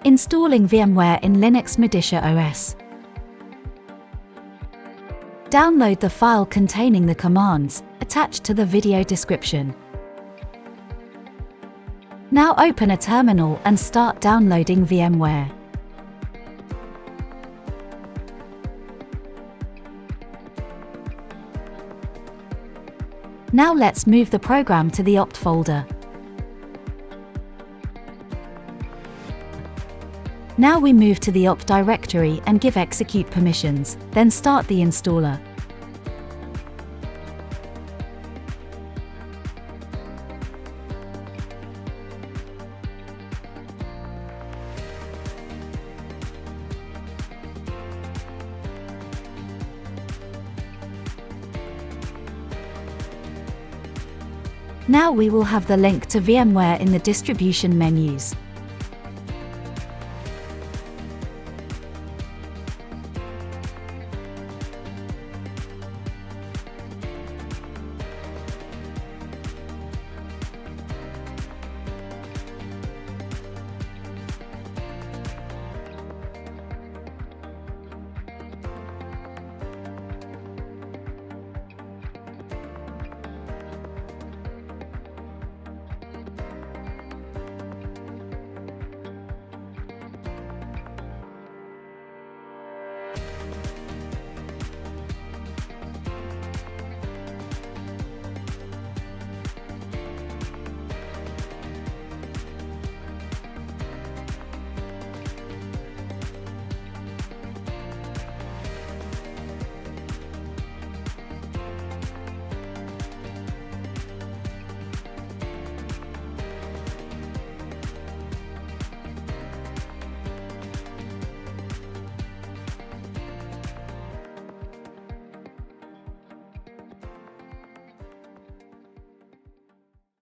Installing VMware in Linux MODICIA OS. Download the file containing the commands attached to the video description. Now open a terminal and start downloading VMware. Now let's move the program to the opt folder. Now we move to the opt directory and give execute permissions, then start the installer. Now we will have the link to VMware in the distribution menus.